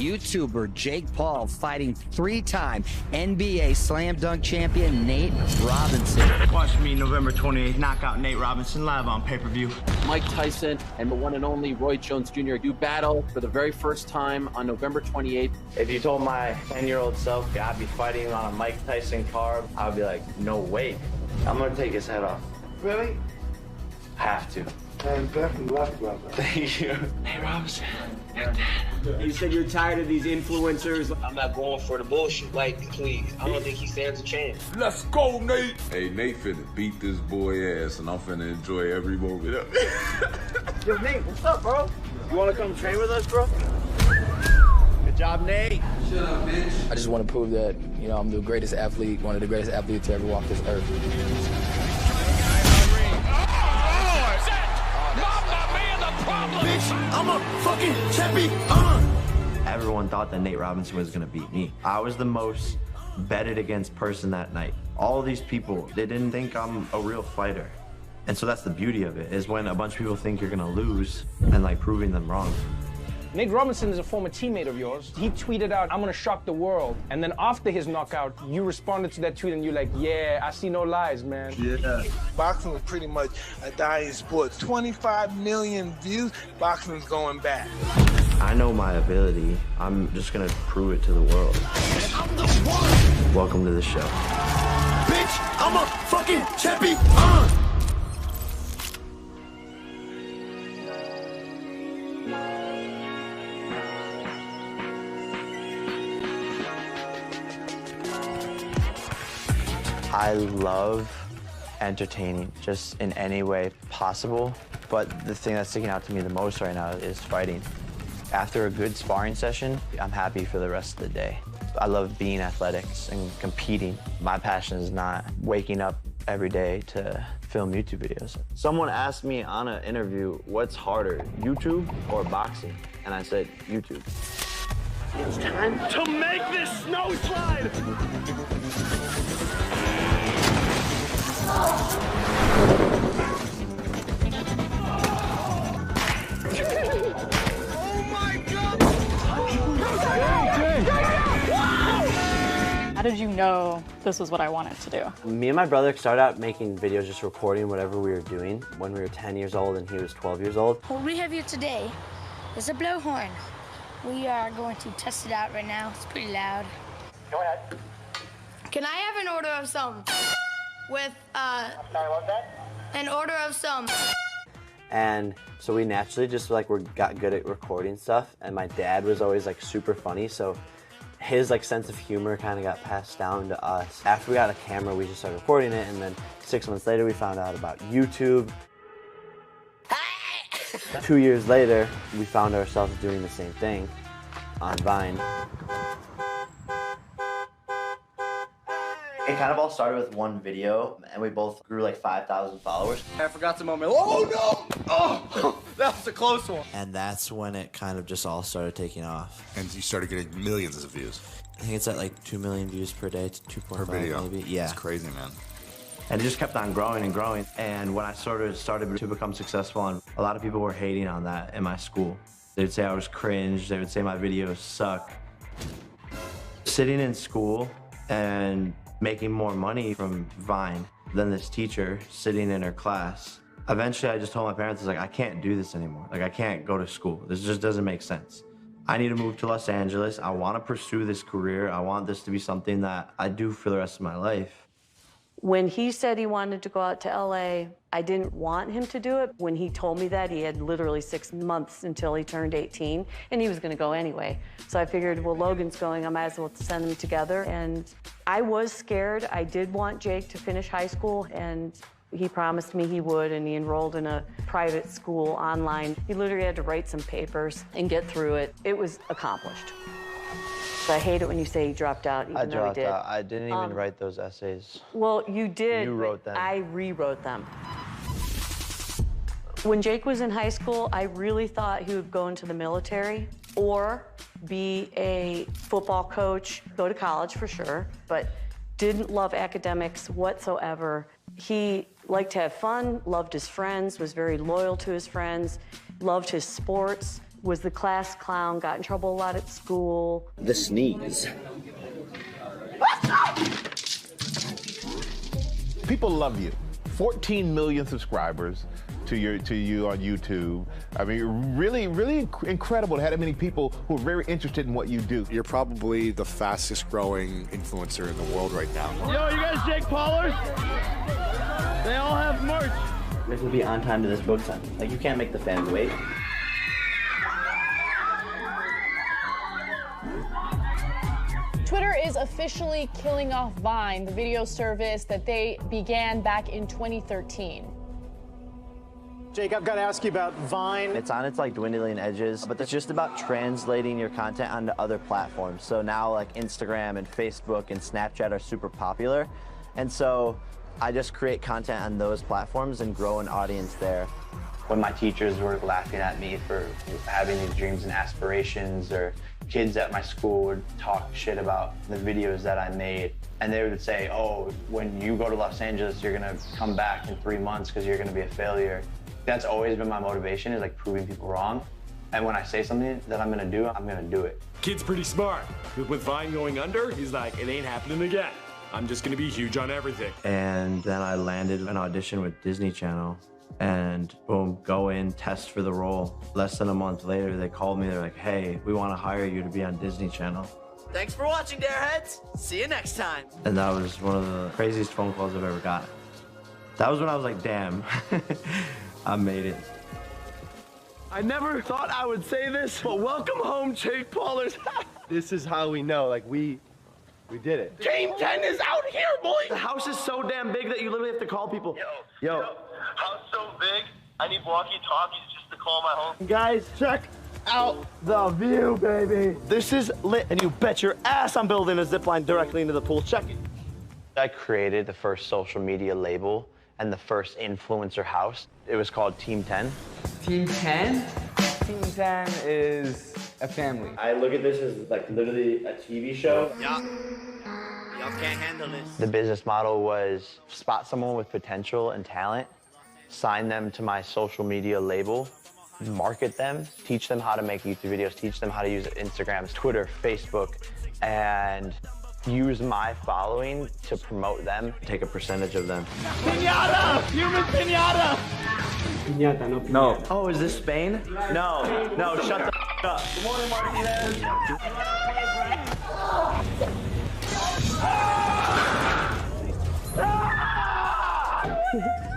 YouTuber Jake Paul fighting three-time NBA Slam Dunk champion Nate Robinson. Watch me November 28th knock out Nate Robinson live on pay-per-view. Mike Tyson and the one and only Roy Jones Jr. do battle for the very first time on November 28th. If you told my 10-year-old self I'd be fighting on a Mike Tyson card, I'd be like, no way. I'm gonna take his head off. Really? Have to. Man, definitely luck, brother. Thank you. Hey, Robinson, you're dead. You said you're tired of these influencers. I'm not going for the bullshit. Like, please. I don't think he stands a chance. Let's go, Nate. Hey, Nate finna beat this boy ass, and I'm finna enjoy every moment of it. Yo, Nate, what's up, bro? You want to come train with us, bro? Good job, Nate. Shut up, bitch. I just want to prove that, you know, I'm the greatest athlete, one of the greatest athletes to ever walk this earth. Bitch, I'm a fucking champion. Everyone thought that Nate Robinson was gonna beat me. I was the most betted against person that night. All these people, they didn't think I'm a real fighter. And so that's the beauty of it, is when a bunch of people think you're gonna lose and like proving them wrong. Nate Robinson is a former teammate of yours. He tweeted out, "I'm gonna shock the world." And then after his knockout, you responded to that tweet and you're like, "Yeah, I see no lies, man." Yeah. Boxing was pretty much a dying sport. 25 million views, boxing's going back. I know my ability. I'm just gonna prove it to the world. I'm the one. Welcome to the show. Bitch, I'm a fucking champion. I love entertaining just in any way possible, but the thing that's sticking out to me the most right now is fighting. After a good sparring session, I'm happy for the rest of the day. I love being athletics and competing. My passion is not waking up every day to film YouTube videos. Someone asked me on an interview, what's harder, YouTube or boxing? And I said, YouTube. It's time to make this snow slide. How did you know this was what I wanted to do? Me and my brother started out making videos, just recording whatever we were doing when we were 10 years old and he was 12 years old. What we have here today is a blowhorn. We are going to test it out right now. It's pretty loud. Go ahead. Can I have an order of some? With, I'm sorry, what's that? an order of some. And so we naturally just got good at recording stuff, and my dad was always like super funny, so his like sense of humor kind of got passed down to us. After we got a camera, we just started recording it, and then 6 months later we found out about YouTube. 2 years later, we found ourselves doing the same thing on Vine. It kind of all started with one video, and we both grew like 5,000 followers. I forgot the moment. Oh no! Oh, that was a close one. And that's when it kind of just all started taking off. And you started getting millions of views. I think it's at like 2 million views per day to 2.5 Per video. maybe. Yeah. It's crazy, man. And it just kept on growing and growing. And when I started to become successful, and a lot of people were hating on that in my school. They'd say I was cringe. They would say my videos suck. Sitting in school and making more money from Vine than this teacher sitting in her class. Eventually, I just told my parents, I was like, I can't do this anymore. Like, I can't go to school. This just doesn't make sense. I need to move to Los Angeles. I want to pursue this career. I want this to be something that I do for the rest of my life. When he said he wanted to go out to LA, I didn't want him to do it. When he told me that, he had literally 6 months until he turned 18, and he was gonna go anyway. So I figured, well, Logan's going, I might as well send them together. And I was scared. I did want Jake to finish high school, and he promised me he would, and he enrolled in a private school online. He literally had to write some papers and get through it. It was accomplished. I hate it when you say he dropped out, even though he did. I dropped out. I didn't even write those essays. Well, you did. You wrote them. I rewrote them. When Jake was in high school, I really thought he would go into the military or be a football coach, go to college for sure, but didn't love academics whatsoever. He liked to have fun, loved his friends, was very loyal to his friends, loved his sports, was the class clown, got in trouble a lot at school. The sneeze. People love you. 14 million subscribers to you on YouTube. I mean, really incredible to have that many people who are very interested in what you do. You're probably the fastest growing influencer in the world right now. Yo, you guys Jake Paulers? They all have merch. We have to be on time to this book signing. Like, you can't make the fans wait. Twitter is officially killing off Vine, the video service that they began back in 2013. Jake, I've got to ask you about Vine. It's on its like dwindling edges, but it's just about translating your content onto other platforms. So now like Instagram and Facebook and Snapchat are super popular. And so I just create content on those platforms and grow an audience there. When my teachers were laughing at me for having these dreams and aspirations, or kids at my school would talk shit about the videos that I made, and they would say, oh, when you go to Los Angeles, you're gonna come back in 3 months because you're gonna be a failure. That's always been my motivation, is like proving people wrong. And when I say something that I'm gonna do it. Kid's pretty smart. With Vine going under, he's like, it ain't happening again. I'm just gonna be huge on everything. And then I landed an audition with Disney Channel, and boom, go in, test for the role. Less than a month later, they called me. They're like, hey, we want to hire you to be on Disney Channel. Thanks for watching, Dareheads. See you next time. And that was one of the craziest phone calls I've ever got. That was when I was like, damn, I made it. I never thought I would say this, but welcome home, Jake Paulers. This is how we know, like we did it. Game 10 is out here, boys. The house is so damn big that you literally have to call people. Yo. House so big, I need walkie-talkies just to call my home. Guys, check out the view, baby. This is lit, and you bet your ass I'm building a zip line directly into the pool. Check it. I created the first social media label and the first influencer house. It was called Team 10. Team 10? Team 10 is a family. I look at this as like literally a TV show. Yeah. Y'all can't handle this. The business model was spot someone with potential and talent, sign them to my social media label, market them, teach them how to make YouTube videos, teach them how to use Instagram, Twitter, Facebook, and use my following to promote them, take a percentage of them. Pinata! Human pinata! Piñata, no piñata. No. Oh, is this Spain? No, shut the up. Good morning, Martinez.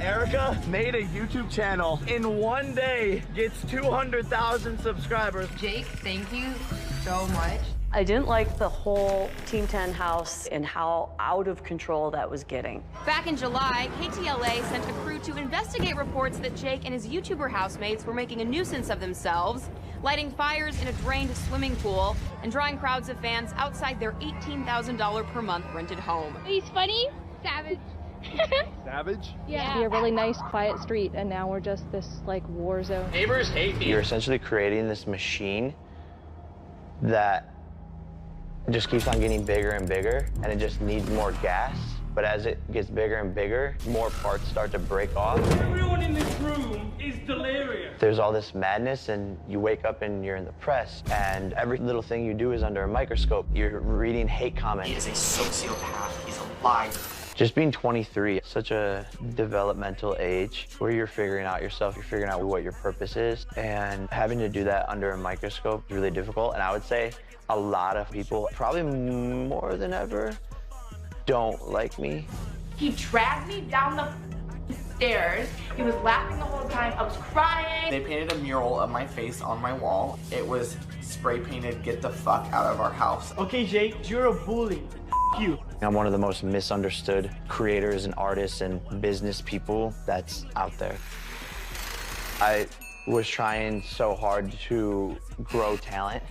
Erica made a YouTube channel. In one day, gets 200,000 subscribers. Jake, thank you so much. I didn't like the whole Team 10 house and how out of control that was getting. Back in July, KTLA sent a crew to investigate reports that Jake and his YouTuber housemates were making a nuisance of themselves, lighting fires in a drained swimming pool, and drawing crowds of fans outside their $18,000 per month rented home. He's funny, savage. Savage? Yeah. Be a really nice, quiet street, and now we're just this like war zone. Neighbors hate me. You're essentially creating this machine that just keeps on getting bigger and bigger, and it just needs more gas. But as it gets bigger and bigger, more parts start to break off. Everyone in this room is delirious. There's all this madness, and you wake up and you're in the press, and every little thing you do is under a microscope. You're reading hate comments. He is a sociopath. He's a liar. Just being 23, such a developmental age where you're figuring out yourself, you're figuring out what your purpose is, and having to do that under a microscope is really difficult. And I would say a lot of people, probably more than ever, don't like me. He dragged me down the stairs. He was laughing the whole time. I was crying. They painted a mural of my face on my wall. It was spray painted, "Get the fuck out of our house." Okay, Jake, you're a bully. You. I'm one of the most misunderstood creators and artists and business people that's out there. I was trying so hard to grow talent,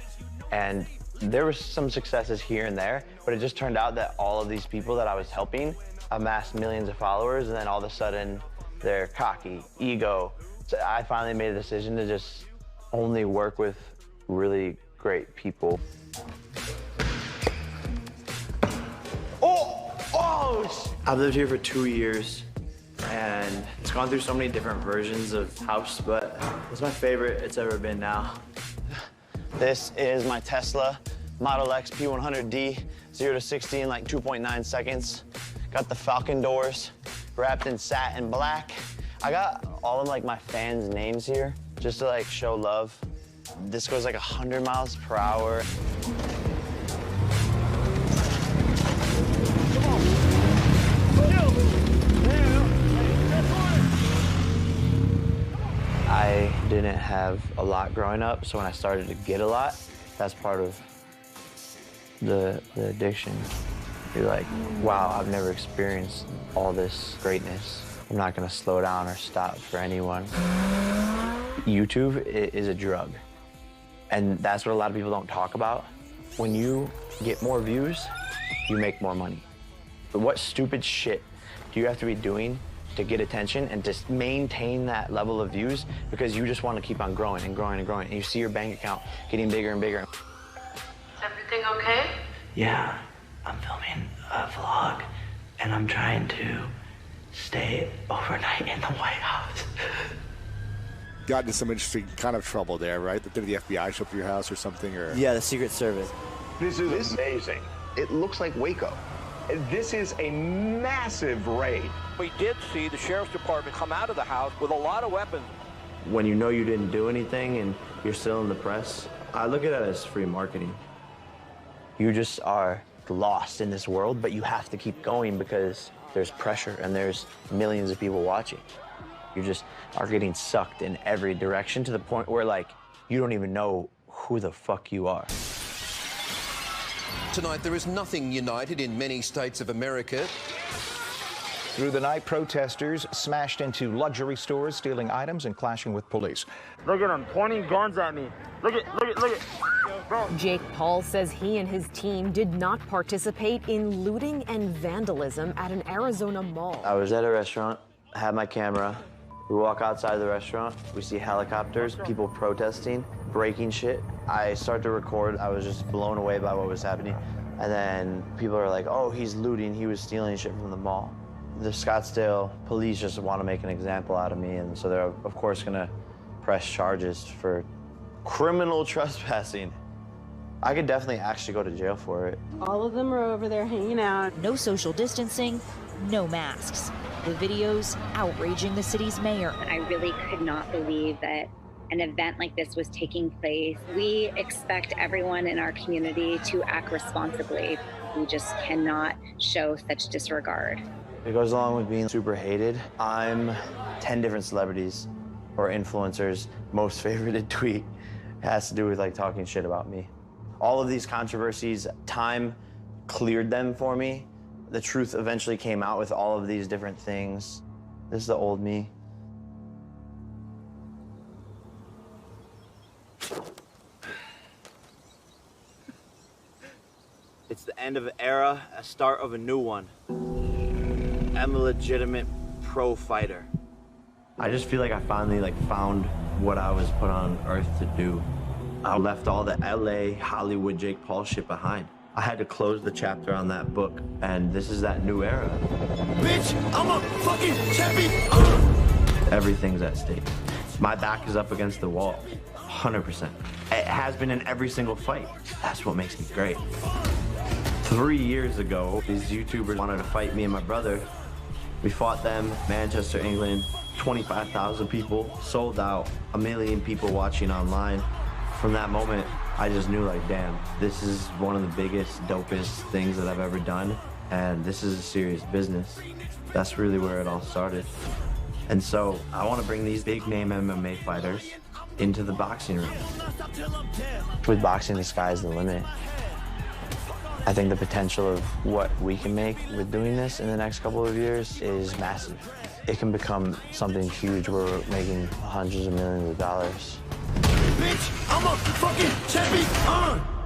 and there were some successes here and there, but it just turned out that all of these people that I was helping amassed millions of followers, and then all of a sudden they're cocky, ego. So I finally made a decision to just only work with really great people. I've lived here for 2 years, and it's gone through so many different versions of house, but it's my favorite it's ever been now. This is my Tesla Model X P100D, 0 to 60 in like 2.9 seconds. Got the Falcon doors, wrapped in satin black. I got all of like my fans' names here, just to like show love. This goes like 100 miles per hour. I didn't have a lot growing up, so when I started to get a lot, that's part of the addiction. You're like, wow, I've never experienced all this greatness. I'm not gonna slow down or stop for anyone. YouTube is a drug, and that's what a lot of people don't talk about. When you get more views, you make more money. But what stupid shit do you have to be doing to get attention and to maintain that level of views because you just want to keep on growing and growing and growing, and you see your bank account getting bigger and bigger? Is everything okay? Yeah, I'm filming a vlog, and I'm trying to stay overnight in the White House. Got into some interesting kind of trouble there, right? Did the FBI show up to your house or something? Or Yeah, the Secret Service. This is amazing. It looks like Waco. This is a massive raid. We did see the sheriff's department come out of the house with a lot of weapons. When you know you didn't do anything and you're still in the press, I look at it as free marketing. You just are lost in this world, but you have to keep going because there's pressure and there's millions of people watching. You just are getting sucked in every direction to the point where, like, you don't even know who the fuck you are. Tonight, there is nothing united in many states of America. Through the night, protesters smashed into luxury stores, stealing items and clashing with police. Look at them pointing guns at me. Look at. Bro. Jake Paul says he and his team did not participate in looting and vandalism at an Arizona mall. I was at a restaurant, had my camera. We walk outside the restaurant, we see helicopters, people protesting, breaking shit. I start to record. I was just blown away by what was happening. And then people are like, oh, he's looting, he was stealing shit from the mall. The Scottsdale police just want to make an example out of me, and so they're, of course, gonna press charges for criminal trespassing. I could definitely actually go to jail for it. All of them are over there hanging out. No social distancing, no masks. The videos outraging the city's mayor. I really could not believe that an event like this was taking place. We expect everyone in our community to act responsibly. We just cannot show such disregard. It goes along with being super hated. I'm 10 different celebrities or influencers' most favorited tweet has to do with like talking shit about me. All of these controversies, time cleared them for me. The truth eventually came out with all of these different things. This is the old me. It's the end of an era, a start of a new one. I'm a legitimate pro fighter. I just feel like I finally found what I was put on earth to do. I left all the LA, Hollywood, Jake Paul shit behind. I had to close the chapter on that book, and this is that new era. Bitch, I'm a fucking champion! Everything's at stake. My back is up against the wall, 100%. It has been in every single fight. That's what makes me great. 3 years ago, these YouTubers wanted to fight me and my brother. We fought them, Manchester, England, 25,000 people, sold out, 1 million people watching online. From that moment, I just knew, like, damn, this is one of the biggest, dopest things that I've ever done, and this is a serious business. That's really where it all started. And so I want to bring these big-name MMA fighters into the boxing ring. With boxing, the sky's the limit. I think the potential of what we can make with doing this in the next couple of years is massive. It can become something huge where we're making hundreds of millions of dollars. Bitch, I'm a fucking champion!